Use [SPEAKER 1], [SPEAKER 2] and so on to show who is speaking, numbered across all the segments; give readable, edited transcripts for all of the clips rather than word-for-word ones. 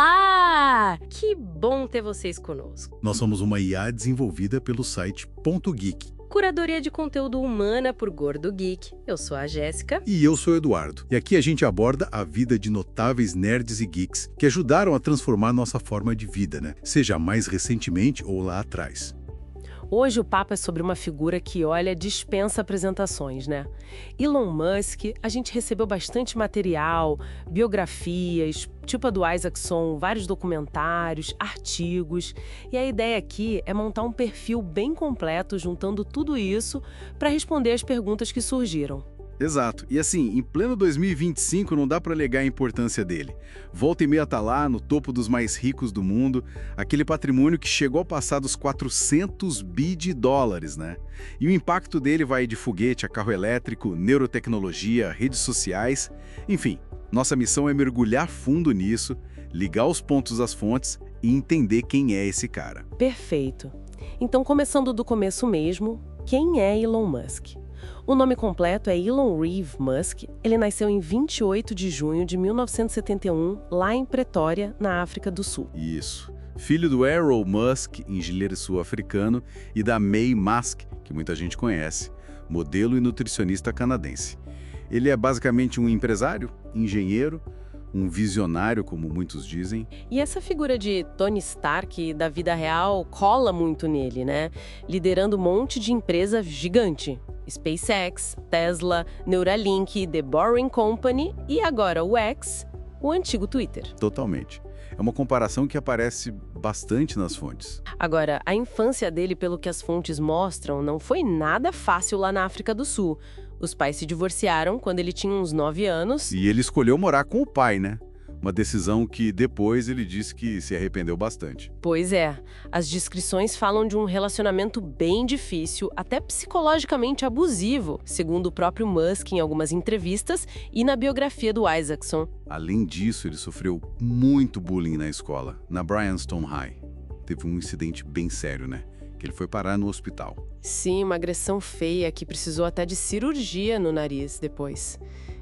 [SPEAKER 1] Olá! Que bom ter vocês conosco.
[SPEAKER 2] Nós somos uma IA desenvolvida pelo site Ponto Geek.
[SPEAKER 1] Curadoria de conteúdo humana por Gordo Geek. Eu sou a Jéssica.
[SPEAKER 2] E eu sou o Eduardo. E aqui a gente aborda a vida de notáveis nerds e geeks que ajudaram a transformar nossa forma de vida, né? Seja mais recentemente ou lá atrás.
[SPEAKER 1] Hoje o papo é sobre uma figura que, olha, dispensa apresentações, né? Elon Musk, a gente recebeu bastante material, biografias, tipo a do Isaacson, vários documentários, artigos. E a ideia aqui é montar um perfil bem completo, juntando tudo isso para responder as perguntas que surgiram.
[SPEAKER 2] Exato. E assim, em pleno 2025 não dá para negar a importância dele. Volta e meia tá lá, no topo dos mais ricos do mundo, aquele patrimônio que chegou a passar dos 400 bi de dólares, né? E o impacto dele vai de foguete a carro elétrico, neurotecnologia, redes sociais, enfim. Nossa missão é mergulhar fundo nisso, ligar os pontos às fontes e entender quem é esse cara.
[SPEAKER 1] Perfeito. Então, começando do começo mesmo, quem é Elon Musk? O nome completo é Elon Reeve Musk. Ele nasceu em 28 de junho de 1971, lá em Pretória, na África do Sul.
[SPEAKER 2] Isso. Filho do Errol Musk, engenheiro sul-africano, e da May Musk, que muita gente conhece, modelo e nutricionista canadense. Ele é basicamente um empresário, engenheiro, um visionário, como muitos dizem.
[SPEAKER 1] E essa figura de Tony Stark da vida real cola muito nele, né? Liderando um monte de empresa gigante. SpaceX, Tesla, Neuralink, The Boring Company e agora o X, o antigo Twitter.
[SPEAKER 2] Totalmente. É uma comparação que aparece bastante nas fontes.
[SPEAKER 1] Agora, a infância dele, pelo que as fontes mostram, não foi nada fácil lá na África do Sul. Os pais se divorciaram quando ele tinha uns 9 anos.
[SPEAKER 2] E ele escolheu morar com o pai, né? Uma decisão que depois ele disse que se arrependeu bastante.
[SPEAKER 1] Pois é, as descrições falam de um relacionamento bem difícil, até psicologicamente abusivo, segundo o próprio Musk em algumas entrevistas e na biografia do Isaacson.
[SPEAKER 2] Além disso, ele sofreu muito bullying na escola, na Bryanston High. Teve um incidente bem sério, né? Que ele foi parar no hospital.
[SPEAKER 1] Sim, uma agressão feia que precisou até de cirurgia no nariz depois.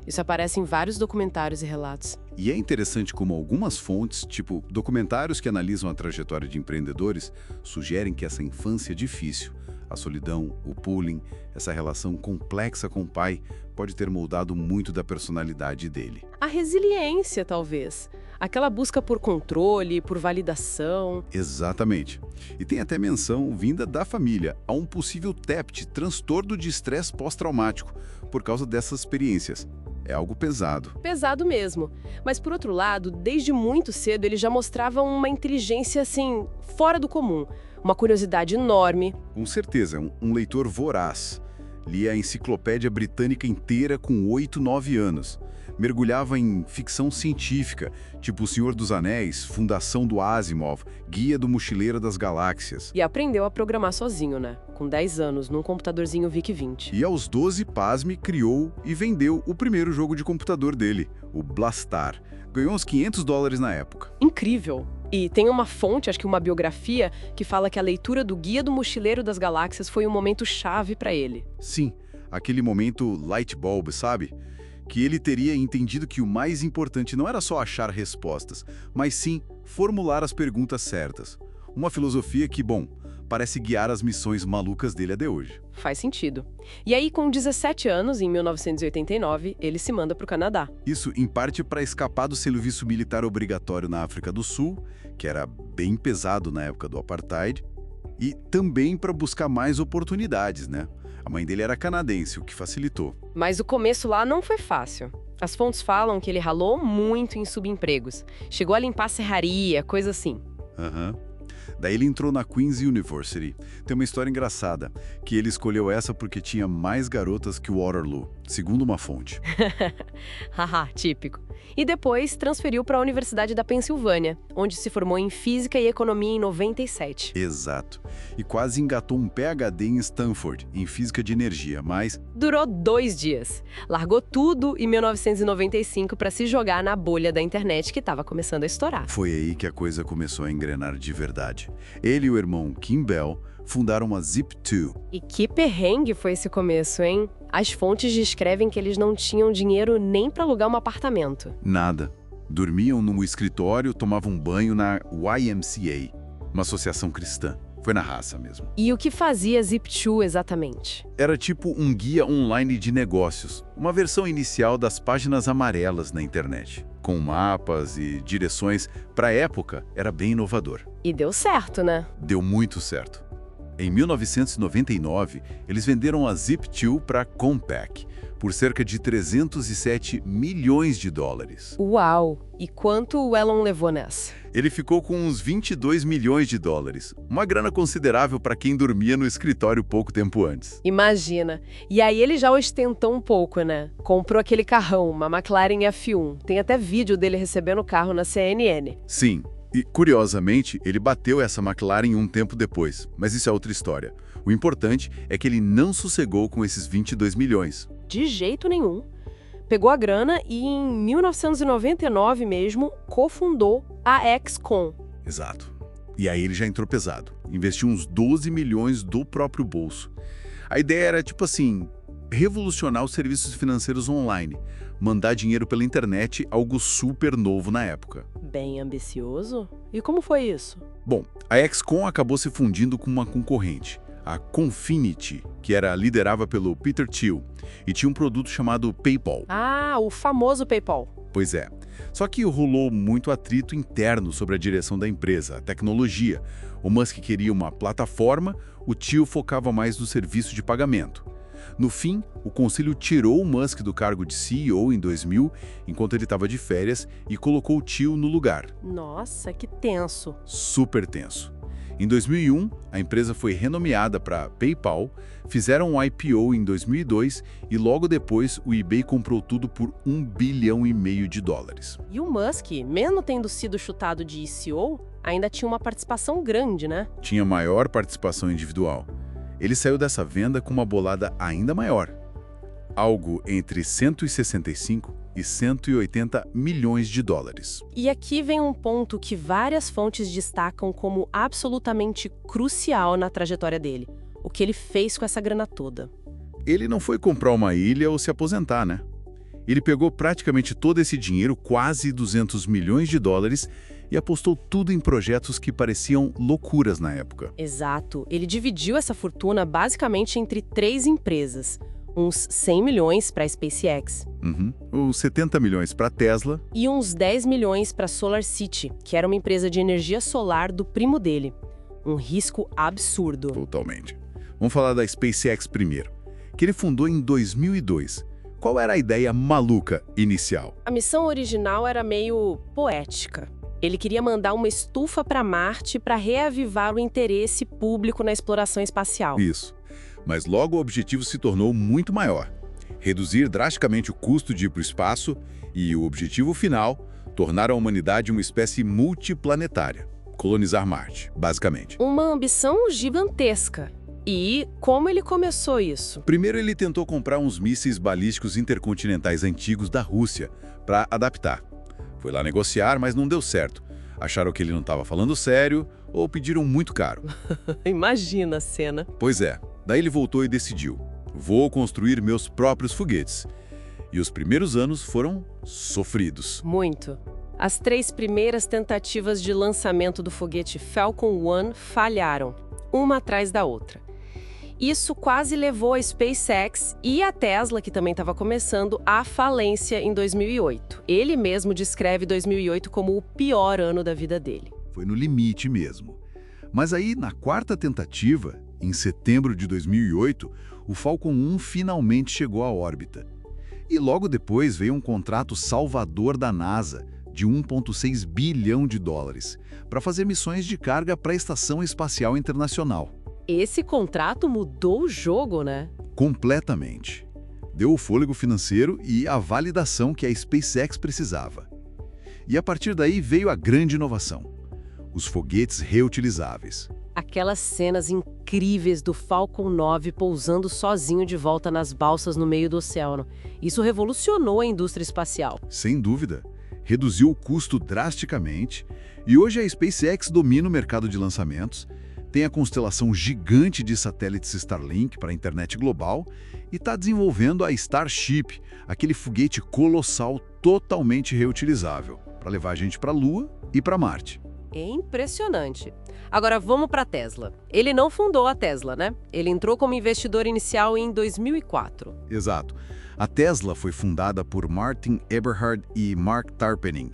[SPEAKER 1] Isso aparece em vários documentários e relatos.
[SPEAKER 2] E é interessante como algumas fontes, tipo documentários que analisam a trajetória de empreendedores, sugerem que essa infância difícil, a solidão, o bullying, essa relação complexa com o pai, pode ter moldado muito da personalidade dele.
[SPEAKER 1] A resiliência, talvez. Aquela busca por controle, por validação.
[SPEAKER 2] Exatamente. E tem até menção vinda da família a um possível TEPT, transtorno de estresse pós-traumático, por causa dessas experiências. É algo pesado.
[SPEAKER 1] Pesado mesmo. Mas, por outro lado, desde muito cedo ele já mostrava uma inteligência, assim, fora do comum. Uma curiosidade enorme.
[SPEAKER 2] Com certeza, um leitor voraz. Lia a enciclopédia britânica inteira com 8, 9 anos. Mergulhava em ficção científica, tipo O Senhor dos Anéis, Fundação do Asimov, Guia do Mochileiro das Galáxias.
[SPEAKER 1] E aprendeu a programar sozinho, né? Com 10 anos, num computadorzinho VIC-20.
[SPEAKER 2] E aos 12, pasme, criou e vendeu o primeiro jogo de computador dele, o Blastar. Ganhou uns $500 na época.
[SPEAKER 1] Incrível! E tem uma fonte, acho que uma biografia, que fala que a leitura do Guia do Mochileiro das Galáxias foi um momento chave para ele.
[SPEAKER 2] Sim, aquele momento light bulb, sabe? Que ele teria entendido que o mais importante não era só achar respostas, mas sim formular as perguntas certas. Uma filosofia que, bom, parece guiar as missões malucas dele até hoje.
[SPEAKER 1] Faz sentido. E aí, com 17 anos, em 1989, ele se manda para o Canadá.
[SPEAKER 2] Isso, em parte, para escapar do serviço militar obrigatório na África do Sul, que era bem pesado na época do Apartheid, e também para buscar mais oportunidades, né? A mãe dele era canadense, o que facilitou.
[SPEAKER 1] Mas o começo lá não foi fácil. As fontes falam que ele ralou muito em subempregos. Chegou a limpar serraria, coisa assim.
[SPEAKER 2] Aham. Daí ele entrou na Queen's University. Tem uma história engraçada, que ele escolheu essa porque tinha mais garotas que o Waterloo, segundo uma fonte.
[SPEAKER 1] Haha, típico. E depois transferiu para a Universidade da Pensilvânia, onde se formou em Física e Economia em 97.
[SPEAKER 2] Exato. E quase engatou um PhD em Stanford, em Física de Energia, mas...
[SPEAKER 1] Durou 2 dias. Largou tudo em 1995 para se jogar na bolha da internet que estava começando a estourar.
[SPEAKER 2] Foi aí que a coisa começou a engrenar de verdade. Ele e o irmão Kim Bell fundaram a Zip2.
[SPEAKER 1] E que perrengue foi esse começo, hein? As fontes descrevem que eles não tinham dinheiro nem para alugar um apartamento.
[SPEAKER 2] Nada. Dormiam no escritório, tomavam banho na YMCA, uma associação cristã. Foi na raça mesmo.
[SPEAKER 1] E o que fazia Zip2 exatamente?
[SPEAKER 2] Era tipo um guia online de negócios, uma versão inicial das páginas amarelas na internet, com mapas e direções. Para a época, era bem inovador.
[SPEAKER 1] E deu certo, né?
[SPEAKER 2] Deu muito certo. Em 1999, eles venderam a Zip2 para Compaq por cerca de 307 milhões de dólares.
[SPEAKER 1] Uau! E quanto o Elon levou nessa?
[SPEAKER 2] Ele ficou com uns 22 milhões de dólares, uma grana considerável para quem dormia no escritório pouco tempo antes.
[SPEAKER 1] Imagina. E aí ele já ostentou um pouco, né? Comprou aquele carrão, uma McLaren F1. Tem até vídeo dele recebendo o carro na CNN.
[SPEAKER 2] Sim. E, curiosamente, ele bateu essa McLaren um tempo depois, mas isso é outra história. O importante é que ele não sossegou com esses 22 milhões.
[SPEAKER 1] De jeito nenhum. Pegou a grana e, em 1999 mesmo, cofundou a XCOM.
[SPEAKER 2] Exato. E aí ele já entrou pesado. Investiu uns 12 milhões do próprio bolso. A ideia era, tipo assim, revolucionar os serviços financeiros online. Mandar dinheiro pela internet, algo super novo na época.
[SPEAKER 1] Bem ambicioso? E como foi isso?
[SPEAKER 2] Bom, a XCOM acabou se fundindo com uma concorrente, a Confinity, que era liderada pelo Peter Thiel, e tinha um produto chamado PayPal.
[SPEAKER 1] Ah, o famoso PayPal.
[SPEAKER 2] Pois é. Só que rolou muito atrito interno sobre a direção da empresa, a tecnologia. O Musk queria uma plataforma, o Thiel focava mais no serviço de pagamento. No fim, o conselho tirou o Musk do cargo de CEO em 2000, enquanto ele estava de férias, e colocou o Thiel no lugar.
[SPEAKER 1] Nossa, que tenso.
[SPEAKER 2] Super tenso. Em 2001, a empresa foi renomeada para PayPal, fizeram um IPO em 2002 e logo depois o eBay comprou tudo por $1,5 bilhão de dólares.
[SPEAKER 1] E o Musk, mesmo tendo sido chutado de CEO, ainda tinha uma participação grande, né?
[SPEAKER 2] Tinha maior participação individual. Ele saiu dessa venda com uma bolada ainda maior, algo entre 165 e 180 milhões de dólares.
[SPEAKER 1] E aqui vem um ponto que várias fontes destacam como absolutamente crucial na trajetória dele. O que ele fez com essa grana toda.
[SPEAKER 2] Ele não foi comprar uma ilha ou se aposentar, né? Ele pegou praticamente todo esse dinheiro, quase 200 milhões de dólares, e apostou tudo em projetos que pareciam loucuras na época.
[SPEAKER 1] Exato. Ele dividiu essa fortuna basicamente entre 3 empresas. Uns 100 milhões para a SpaceX.
[SPEAKER 2] Os 70 milhões para a Tesla.
[SPEAKER 1] E uns 10 milhões para a SolarCity, que era uma empresa de energia solar do primo dele. Um risco absurdo.
[SPEAKER 2] Totalmente. Vamos falar da SpaceX primeiro, que ele fundou em 2002. Qual era a ideia maluca inicial?
[SPEAKER 1] A missão original era meio poética. Ele queria mandar uma estufa para Marte para reavivar o interesse público na exploração espacial.
[SPEAKER 2] Isso. Mas logo o objetivo se tornou muito maior. Reduzir drasticamente o custo de ir para o espaço e o objetivo final, tornar a humanidade uma espécie multiplanetária. Colonizar Marte, basicamente.
[SPEAKER 1] Uma ambição gigantesca. E como ele começou isso?
[SPEAKER 2] Primeiro ele tentou comprar uns mísseis balísticos intercontinentais antigos da Rússia para adaptar. Foi lá negociar, mas não deu certo. Acharam que ele não estava falando sério ou pediram muito caro.
[SPEAKER 1] Imagina a cena.
[SPEAKER 2] Pois é. Daí ele voltou e decidiu: vou construir meus próprios foguetes. E os primeiros anos foram sofridos.
[SPEAKER 1] Muito. As 3 primeiras tentativas de lançamento do foguete Falcon 1 falharam, uma atrás da outra. Isso quase levou a SpaceX e a Tesla, que também estava começando, à falência em 2008. Ele mesmo descreve 2008 como o pior ano da vida dele.
[SPEAKER 2] Foi no limite mesmo. Mas aí, na 4ª tentativa, em setembro de 2008, o Falcon 1 finalmente chegou à órbita. E logo depois veio um contrato salvador da NASA, de $1,6 bilhão para fazer missões de carga para a Estação Espacial Internacional.
[SPEAKER 1] Esse contrato mudou o jogo, né?
[SPEAKER 2] Completamente. Deu o fôlego financeiro e a validação que a SpaceX precisava. E a partir daí veio a grande inovação: os foguetes reutilizáveis.
[SPEAKER 1] Aquelas cenas incríveis do Falcon 9 pousando sozinho de volta nas balsas no meio do oceano. Isso revolucionou a indústria espacial.
[SPEAKER 2] Sem dúvida. Reduziu o custo drasticamente e hoje a SpaceX domina o mercado de lançamentos, tem a constelação gigante de satélites Starlink para a internet global e está desenvolvendo a Starship, aquele foguete colossal totalmente reutilizável. para levar a gente para a Lua e para Marte.
[SPEAKER 1] É impressionante. Agora vamos para a Tesla. Ele não fundou a Tesla, né? Ele entrou como investidor inicial em 2004.
[SPEAKER 2] Exato. A Tesla foi fundada por Martin Eberhard e Mark Tarpenning.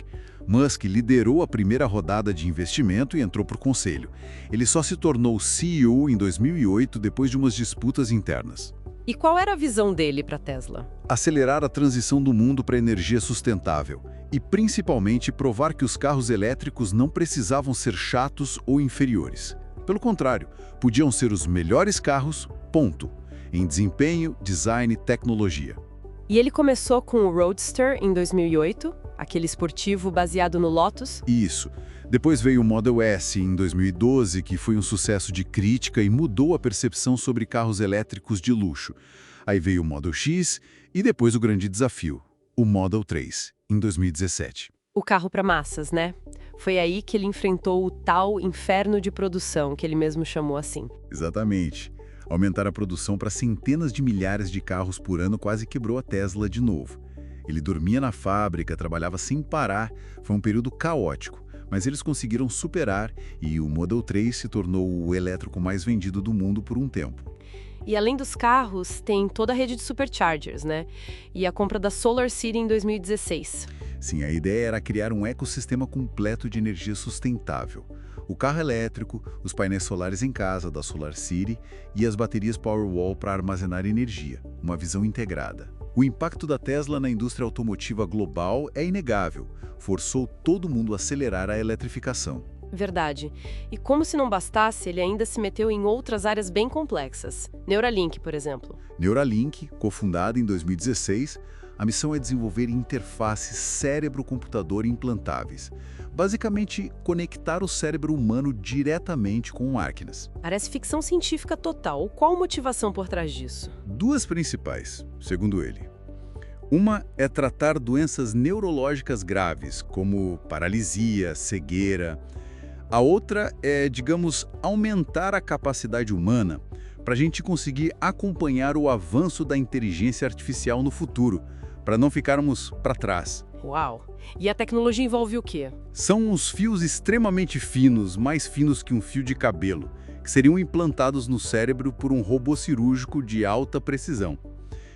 [SPEAKER 2] Musk liderou a primeira rodada de investimento e entrou para o conselho. Ele só se tornou CEO em 2008 depois de umas disputas internas.
[SPEAKER 1] E qual era a visão dele para a Tesla?
[SPEAKER 2] Acelerar a transição do mundo para energia sustentável e, principalmente, provar que os carros elétricos não precisavam ser chatos ou inferiores. Pelo contrário, podiam ser os melhores carros, ponto, em desempenho, design e tecnologia.
[SPEAKER 1] E ele começou com o Roadster em 2008, aquele esportivo baseado no Lotus.
[SPEAKER 2] Isso. Depois veio o Model S em 2012, que foi um sucesso de crítica e mudou a percepção sobre carros elétricos de luxo. Aí veio o Model X e depois o grande desafio, o Model 3, em 2017.
[SPEAKER 1] O carro para massas, né? Foi aí que ele enfrentou o tal inferno de produção, que ele mesmo chamou assim.
[SPEAKER 2] Exatamente. Aumentar a produção para centenas de milhares de carros por ano quase quebrou a Tesla de novo. Ele dormia na fábrica, trabalhava sem parar, foi um período caótico, mas eles conseguiram superar e o Model 3 se tornou o elétrico mais vendido do mundo por um tempo.
[SPEAKER 1] E além dos carros, tem toda a rede de superchargers, né? E a compra da SolarCity em 2016.
[SPEAKER 2] Sim, a ideia era criar um ecossistema completo de energia sustentável. O carro elétrico, os painéis solares em casa da SolarCity e as baterias Powerwall para armazenar energia, uma visão integrada. O impacto da Tesla na indústria automotiva global é inegável, forçou todo mundo a acelerar a eletrificação.
[SPEAKER 1] Verdade. E como se não bastasse, ele ainda se meteu em outras áreas bem complexas. Neuralink, por exemplo.
[SPEAKER 2] Neuralink, cofundada em 2016, a missão é desenvolver interfaces cérebro-computador implantáveis. Basicamente, conectar o cérebro humano diretamente com máquinas.
[SPEAKER 1] Parece ficção científica total. Qual a motivação por trás disso?
[SPEAKER 2] Duas principais, segundo ele. Uma é tratar doenças neurológicas graves, como paralisia, cegueira. A outra é, digamos, aumentar a capacidade humana para a gente conseguir acompanhar o avanço da inteligência artificial no futuro, para não ficarmos para trás.
[SPEAKER 1] Uau! E a tecnologia envolve o quê?
[SPEAKER 2] São uns fios extremamente finos, mais finos que um fio de cabelo, que seriam implantados no cérebro por um robô cirúrgico de alta precisão.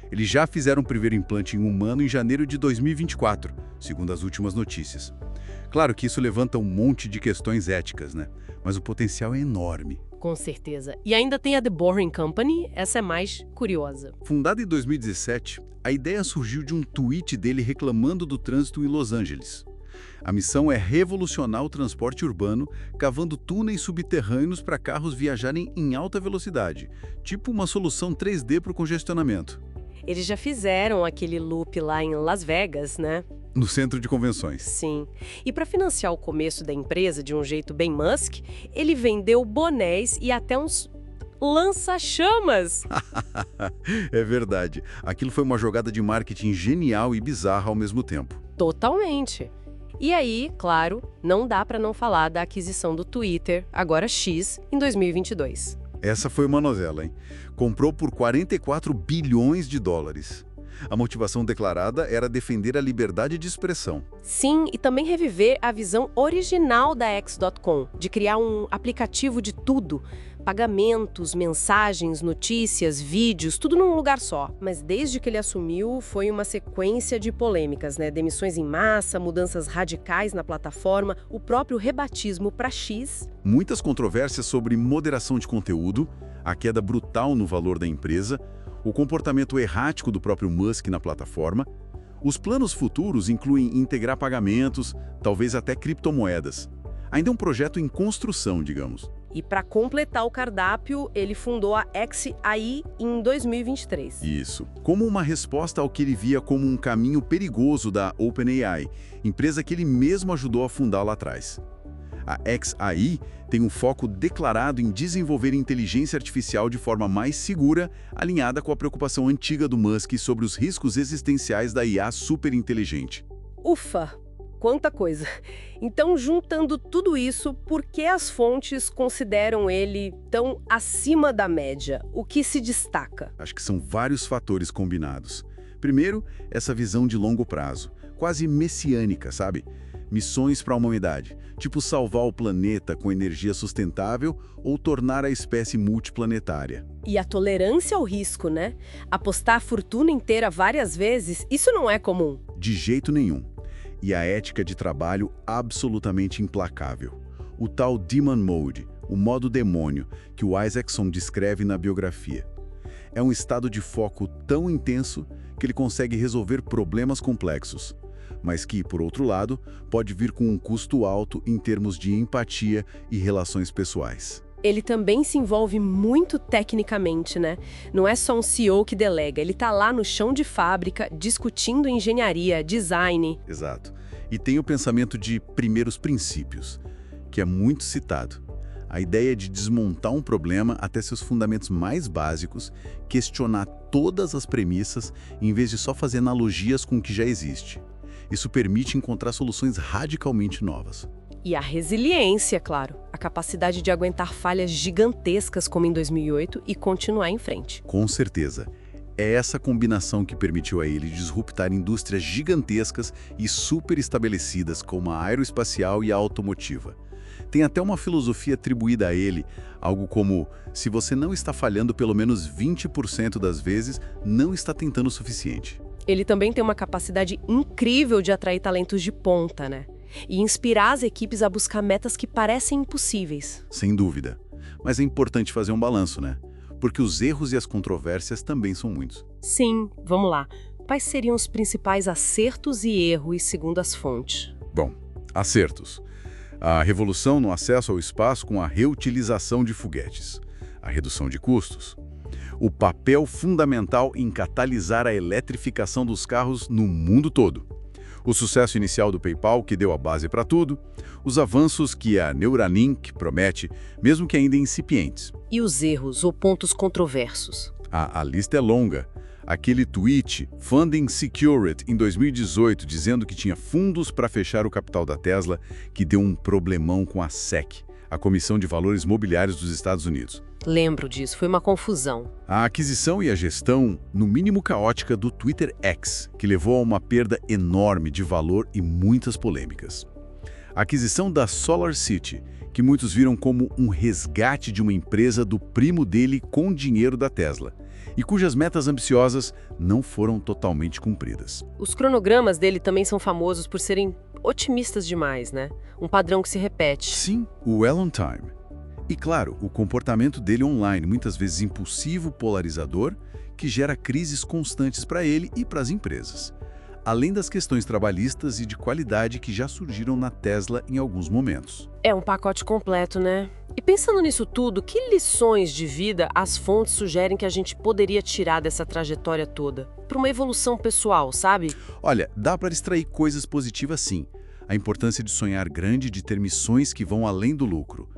[SPEAKER 2] Eles já fizeram o primeiro implante em humano em janeiro de 2024, segundo as últimas notícias. Claro que isso levanta um monte de questões éticas, né? Mas o potencial é enorme.
[SPEAKER 1] Com certeza. E ainda tem a The Boring Company, essa é mais curiosa.
[SPEAKER 2] Fundada em 2017, a ideia surgiu de um tweet dele reclamando do trânsito em Los Angeles. A missão é revolucionar o transporte urbano, cavando túneis subterrâneos para carros viajarem em alta velocidade, tipo uma solução 3D para o congestionamento.
[SPEAKER 1] Eles já fizeram aquele loop lá em Las Vegas, né?
[SPEAKER 2] No centro de convenções.
[SPEAKER 1] Sim. E para financiar o começo da empresa de um jeito bem Musk, ele vendeu bonés e até uns lança-chamas.
[SPEAKER 2] É verdade. Aquilo foi uma jogada de marketing genial e bizarra ao mesmo tempo.
[SPEAKER 1] Totalmente. E aí, claro, não dá para não falar da aquisição do Twitter, agora X, em 2022.
[SPEAKER 2] Essa foi uma novela, hein? Comprou por 44 bilhões de dólares. A motivação declarada era defender a liberdade de expressão.
[SPEAKER 1] Sim, e também reviver a visão original da X.com, de criar um aplicativo de tudo. Pagamentos, mensagens, notícias, vídeos, tudo num lugar só. Mas desde que ele assumiu, foi uma sequência de polêmicas, né? Demissões em massa, mudanças radicais na plataforma, o próprio rebatismo para X.
[SPEAKER 2] Muitas controvérsias sobre moderação de conteúdo, a queda brutal no valor da empresa, o comportamento errático do próprio Musk na plataforma. Os planos futuros incluem integrar pagamentos, talvez até criptomoedas. Ainda é um projeto em construção, digamos.
[SPEAKER 1] E para completar o cardápio, ele fundou a xAI em 2023.
[SPEAKER 2] Isso. Como uma resposta ao que ele via como um caminho perigoso da OpenAI, empresa que ele mesmo ajudou a fundar lá atrás. A xAI tem um foco declarado em desenvolver inteligência artificial de forma mais segura, alinhada com a preocupação antiga do Musk sobre os riscos existenciais da IA superinteligente.
[SPEAKER 1] Ufa! Quanta coisa! Então, juntando tudo isso, por que as fontes consideram ele tão acima da média? O que se destaca?
[SPEAKER 2] Acho que são vários fatores combinados. Primeiro, essa visão de longo prazo, quase messiânica, sabe? Missões para a humanidade, tipo salvar o planeta com energia sustentável ou tornar a espécie multiplanetária.
[SPEAKER 1] E a tolerância ao risco, né? Apostar a fortuna inteira várias vezes, isso não é comum.
[SPEAKER 2] De jeito nenhum. E a ética de trabalho absolutamente implacável. O tal Demon Mode, o modo demônio, que o Isaacson descreve na biografia. É um estado de foco tão intenso que ele consegue resolver problemas complexos, mas que, por outro lado, pode vir com um custo alto em termos de empatia e relações pessoais.
[SPEAKER 1] Ele também se envolve muito tecnicamente, né? Não é só um CEO que delega, ele tá lá no chão de fábrica, discutindo engenharia, design.
[SPEAKER 2] Exato. E tem o pensamento de primeiros princípios, que é muito citado. A ideia de desmontar um problema até seus fundamentos mais básicos, questionar todas as premissas, em vez de só fazer analogias com o que já existe. Isso permite encontrar soluções radicalmente novas.
[SPEAKER 1] E a resiliência, claro. A capacidade de aguentar falhas gigantescas como em 2008 e continuar em frente.
[SPEAKER 2] Com certeza. É essa combinação que permitiu a ele disruptar indústrias gigantescas e super estabelecidas como a aeroespacial e a automotiva. Tem até uma filosofia atribuída a ele, algo como: se você não está falhando pelo menos 20% das vezes, não está tentando o suficiente.
[SPEAKER 1] Ele também tem uma capacidade incrível de atrair talentos de ponta, né? E inspirar as equipes a buscar metas que parecem impossíveis.
[SPEAKER 2] Sem dúvida. Mas é importante fazer um balanço, né? Porque os erros e as controvérsias também são muitos.
[SPEAKER 1] Sim, vamos lá. Quais seriam os principais acertos e erros segundo as fontes?
[SPEAKER 2] Bom, acertos. A revolução no acesso ao espaço com a reutilização de foguetes. A redução de custos. O papel fundamental em catalisar a eletrificação dos carros no mundo todo. O sucesso inicial do PayPal, que deu a base para tudo. Os avanços que a Neuralink promete, mesmo que ainda incipientes.
[SPEAKER 1] E os erros ou pontos controversos?
[SPEAKER 2] A lista é longa. Aquele tweet, Funding Secured, em 2018, dizendo que tinha fundos para fechar o capital da Tesla, que deu um problemão com a SEC, a Comissão de Valores Mobiliários dos Estados Unidos.
[SPEAKER 1] Lembro disso, foi uma confusão.
[SPEAKER 2] A aquisição e a gestão, no mínimo caótica, do Twitter X, que levou a uma perda enorme de valor e muitas polêmicas. A aquisição da SolarCity, que muitos viram como um resgate de uma empresa do primo dele com dinheiro da Tesla, e cujas metas ambiciosas não foram totalmente cumpridas.
[SPEAKER 1] Os cronogramas dele também são famosos por serem otimistas demais, né? Um padrão que se repete.
[SPEAKER 2] Sim, o Elon Time. E claro, o comportamento dele online, muitas vezes impulsivo, polarizador, que gera crises constantes para ele e para as empresas. Além das questões trabalhistas e de qualidade que já surgiram na Tesla em alguns momentos.
[SPEAKER 1] É um pacote completo, né? E pensando nisso tudo, que lições de vida as fontes sugerem que a gente poderia tirar dessa trajetória toda? Para uma evolução pessoal, sabe?
[SPEAKER 2] Olha, dá para extrair coisas positivas sim. A importância de sonhar grande, de ter missões que vão além do lucro.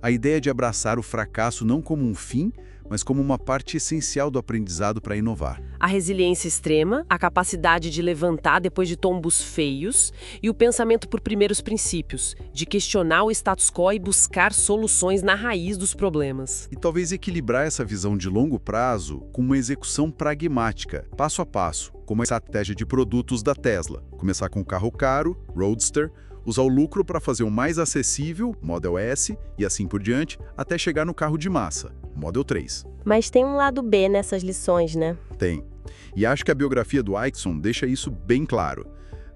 [SPEAKER 2] A ideia de abraçar o fracasso não como um fim, mas como uma parte essencial do aprendizado para inovar.
[SPEAKER 1] A resiliência extrema, a capacidade de levantar depois de tombos feios e o pensamento por primeiros princípios, de questionar o status quo e buscar soluções na raiz dos problemas.
[SPEAKER 2] E talvez equilibrar essa visão de longo prazo com uma execução pragmática, passo a passo, como a estratégia de produtos da Tesla. Começar com um carro caro, Roadster, usar o lucro para fazer o mais acessível, Model S, e assim por diante, até chegar no carro de massa, Model 3.
[SPEAKER 3] Mas tem um lado B nessas lições, né?
[SPEAKER 2] Tem. E acho que a biografia do Isaacson deixa isso bem claro.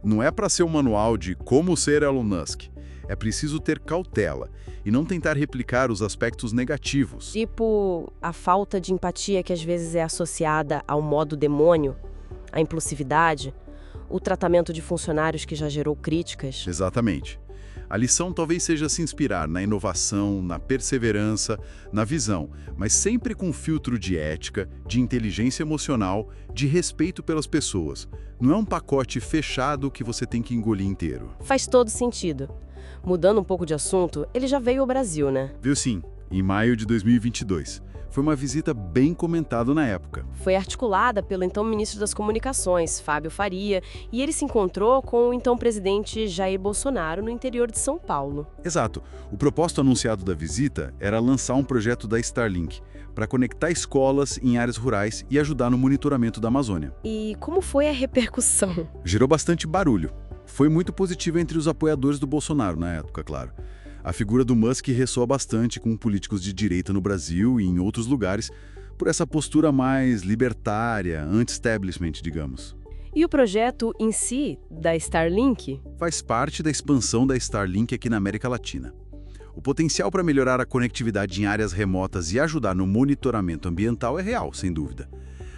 [SPEAKER 2] Não é para ser um manual de como ser Elon Musk. É preciso ter cautela e não tentar replicar os aspectos negativos.
[SPEAKER 3] Tipo, a falta de empatia que às vezes é associada ao modo demônio, a impulsividade, o tratamento de funcionários que já gerou críticas.
[SPEAKER 2] Exatamente. A lição talvez seja se inspirar na inovação, na perseverança, na visão, mas sempre com um filtro de ética, de inteligência emocional, de respeito pelas pessoas. Não é um pacote fechado que você tem que engolir inteiro.
[SPEAKER 3] Faz todo sentido. Mudando um pouco de assunto, ele já veio ao Brasil, né?
[SPEAKER 2] Viu sim, em maio de 2022. Foi uma visita bem comentada na época.
[SPEAKER 3] Foi articulada pelo então ministro das Comunicações, Fábio Faria, e ele se encontrou com o então presidente Jair Bolsonaro no interior de São Paulo.
[SPEAKER 2] Exato. O propósito anunciado da visita era lançar um projeto da Starlink para conectar escolas em áreas rurais e ajudar no monitoramento da Amazônia.
[SPEAKER 3] E como foi a repercussão?
[SPEAKER 2] Gerou bastante barulho. Foi muito positiva entre os apoiadores do Bolsonaro na época, claro. A figura do Musk ressoa bastante com políticos de direita no Brasil e em outros lugares, por essa postura mais libertária, anti-establishment, digamos.
[SPEAKER 3] E o projeto em si, da Starlink?
[SPEAKER 2] Faz parte da expansão da Starlink aqui na América Latina. O potencial para melhorar a conectividade em áreas remotas e ajudar no monitoramento ambiental é real, sem dúvida.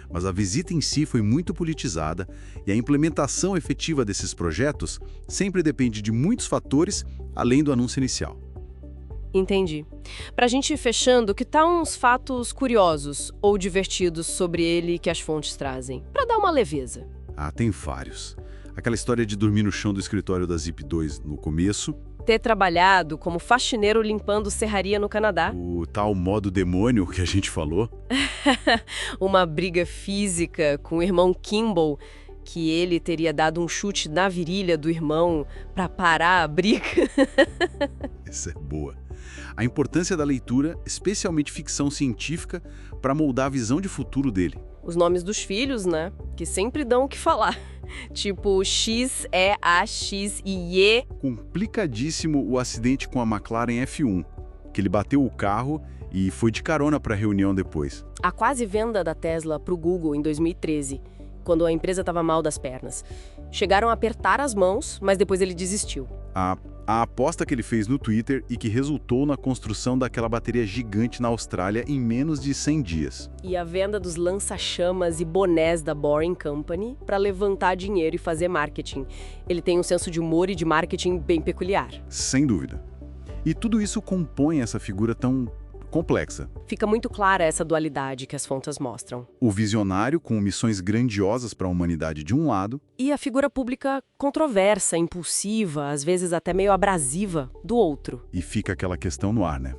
[SPEAKER 2] Mas a visita em si foi muito politizada e a implementação efetiva desses projetos sempre depende de muitos fatores, além do anúncio inicial.
[SPEAKER 3] Entendi. Pra gente ir fechando, que tal uns fatos curiosos ou divertidos sobre ele que as fontes trazem? Pra dar uma leveza.
[SPEAKER 2] Ah, tem vários. Aquela história de dormir no chão do escritório da Zip2 no começo.
[SPEAKER 3] Ter trabalhado como faxineiro limpando serraria no Canadá.
[SPEAKER 2] O tal modo demônio que a gente falou.
[SPEAKER 3] Uma briga física com o irmão Kimball, que ele teria dado um chute na virilha do irmão pra parar a briga.
[SPEAKER 2] Essa é boa. A importância da leitura, especialmente ficção científica, para moldar a visão de futuro dele.
[SPEAKER 3] Os nomes dos filhos, né? Que sempre dão o que falar. Tipo, X é A, X e Y.
[SPEAKER 2] Complicadíssimo o acidente com a McLaren F1, que ele bateu o carro e foi de carona para a reunião depois.
[SPEAKER 3] A quase venda da Tesla para o Google em 2013, quando a empresa estava mal das pernas. Chegaram a apertar as mãos, mas depois ele desistiu.
[SPEAKER 2] A aposta que ele fez no Twitter e que resultou na construção daquela bateria gigante na Austrália em menos de 100 dias.
[SPEAKER 3] E a venda dos lança-chamas e bonés da Boring Company para levantar dinheiro e fazer marketing. Ele tem um senso de humor e de marketing bem peculiar.
[SPEAKER 2] Sem dúvida. E tudo isso compõe essa figura tão complexa.
[SPEAKER 3] Fica muito clara essa dualidade que as fontes mostram.
[SPEAKER 2] O visionário, com missões grandiosas para a humanidade de um lado,
[SPEAKER 3] E a figura pública controversa, impulsiva, às vezes até meio abrasiva, do outro.
[SPEAKER 2] e fica aquela questão no ar, né?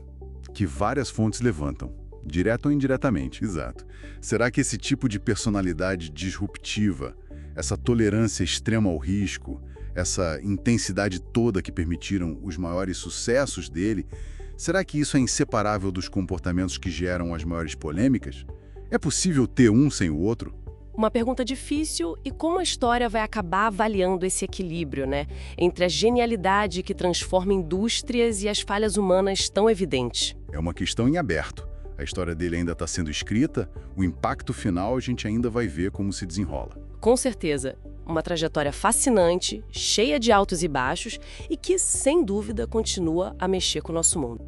[SPEAKER 2] Que várias fontes levantam, direto ou indiretamente, exato. Será que esse tipo de personalidade disruptiva, essa tolerância extrema ao risco, essa intensidade toda que permitiram os maiores sucessos dele, será que isso é inseparável dos comportamentos que geram as maiores polêmicas? É possível ter um sem o outro?
[SPEAKER 3] Uma pergunta difícil e como a história vai acabar avaliando esse equilíbrio, né? Entre a genialidade que transforma indústrias e as falhas humanas tão evidentes.
[SPEAKER 2] É uma questão em aberto. A história dele ainda está sendo escrita, o impacto final a gente ainda vai ver como se desenrola.
[SPEAKER 3] Com certeza, uma trajetória fascinante, cheia de altos e baixos e que, sem dúvida, continua a mexer com o nosso mundo.